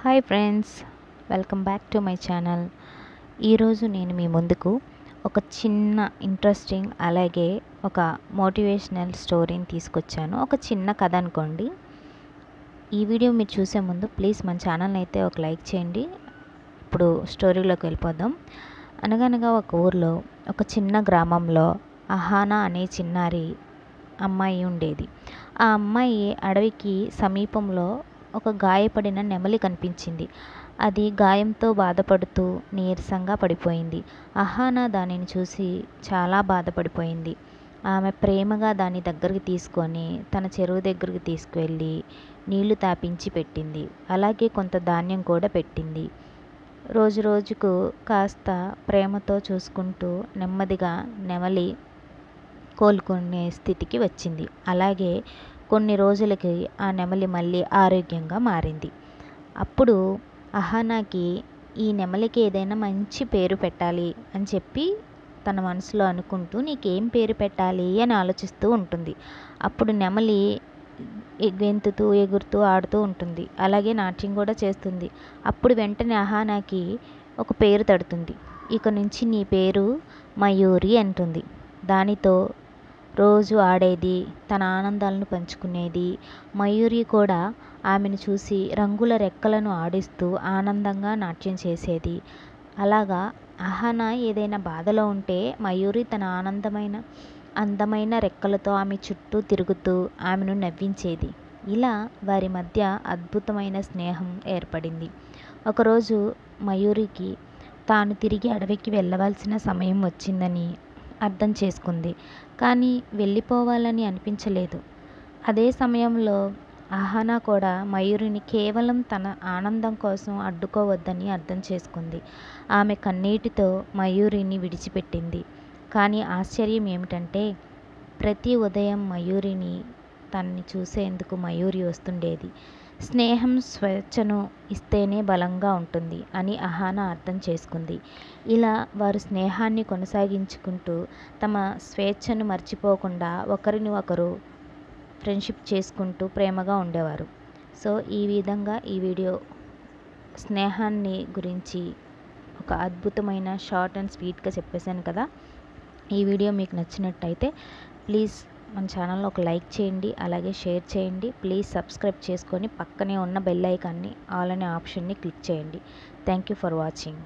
Hi friends, welcome back to my channel. ఈరోజు నేను మీ ముందుకు ఒక చిన్న ఇంట్రెస్టింగ్ అలాగే ఒక మోటివేషనల్ స్టోరీని తీసుకొచ్చాను. ఒక చిన్న కథ అనుకోండి. ఈ వీడియో మీరు చూసే ముందు ప్లీజ్ మన ఛానల్ని అయితే ఒక లైక్ చేయండి. ఇప్పుడు స్టోరీలోకి వెళ్ళిపోదాం. అనగనగా ఒక ఊర్లో ఒక చిన్న గ్రామంలో అహానా అనే చిన్నారి అమ్మాయి ఉండేది. ఆ అమ్మాయి అడవికి సమీపంలో ఒక గాయపడిన నెమలి కనిపించింది. అది గాయంతో బాధపడుతూ నీరసంగా పడిపోయింది. అహానా దానిని చూసి చాలా బాధపడిపోయింది. ఆమె ప్రేమగా దాని దగ్గరికి తీసుకొని తన చెరువు దగ్గరికి తీసుకువెళ్ళి నీళ్లు తాపించి పెట్టింది. అలాగే కొంత ధాన్యం కూడా పెట్టింది. రోజు రోజుకు కాస్త ప్రేమతో చూసుకుంటూ నెమ్మదిగా నెమలి కోలుకునే స్థితికి వచ్చింది. అలాగే కొన్ని రోజులకి ఆ నెమలి మళ్ళీ ఆరోగ్యంగా మారింది. అప్పుడు అహానాకి ఈ నెమలికి ఏదైనా మంచి పేరు పెట్టాలి అని చెప్పి తన మనసులో అనుకుంటూ నీకేం పేరు పెట్టాలి అని ఆలోచిస్తూ ఉంటుంది. అప్పుడు నెమలి గెంతుతూ ఎగురుతూ ఆడుతూ ఉంటుంది. అలాగే నాట్యం కూడా చేస్తుంది. అప్పుడు వెంటనే అహానాకి ఒక పేరు తడుతుంది. ఇక నుంచి నీ పేరు మయూరి అంటుంది. దానితో రోజు ఆడేది, తన ఆనందాలను పంచుకునేది. మయూరి కూడా ఆమెను చూసి రంగుల రెక్కలను ఆడిస్తూ ఆనందంగా నాట్యం చేసేది. అలాగా అహానా ఏదైనా బాధలో ఉంటే మయూరి తన అందమైన రెక్కలతో ఆమె చుట్టూ తిరుగుతూ ఆమెను నవ్వించేది. ఇలా వారి మధ్య అద్భుతమైన స్నేహం ఏర్పడింది. ఒకరోజు మయూరికి తాను తిరిగి అడవికి వెళ్ళవలసిన సమయం వచ్చిందని అర్థం చేసుకుంది. కానీ వెళ్ళిపోవాలని అనిపించలేదు. అదే సమయంలో అహానా కూడా మయూరిని కేవలం తన ఆనందం కోసం అడ్డుకోవద్దని అర్థం చేసుకుంది. ఆమె కన్నీటితో మయూరిని విడిచిపెట్టింది. కానీ ఆశ్చర్యం ఏమిటంటే ప్రతి ఉదయం మయూరిని తనని చూసేందుకు మయూరి వస్తుండేది. స్నేహం స్వేచ్ఛను ఇస్తేనే బలంగా ఉంటుంది అని అహానా అర్థం చేసుకుంది. ఇలా వారు స్నేహాన్ని కొనసాగించుకుంటూ తమ స్వేచ్ఛను మర్చిపోకుండా ఒకరిని ఒకరు ఫ్రెండ్షిప్ చేసుకుంటూ ప్రేమగా ఉండేవారు. సో ఈ విధంగా ఈ వీడియో స్నేహాన్ని గురించి ఒక అద్భుతమైన షార్ట్ అండ్ స్వీట్గా చెప్పేశాను కదా. ఈ వీడియో మీకు నచ్చినట్టయితే ప్లీజ్ మన ఛానల్లో ఒక లైక్ చేయండి, అలాగే షేర్ చేయండి. ప్లీజ్ సబ్స్క్రైబ్ చేసుకొని పక్కనే ఉన్న బెల్ ఐకాన్ని ఆల్ అనే ఆప్షన్ని క్లిక్ చేయండి. Thank you for watching.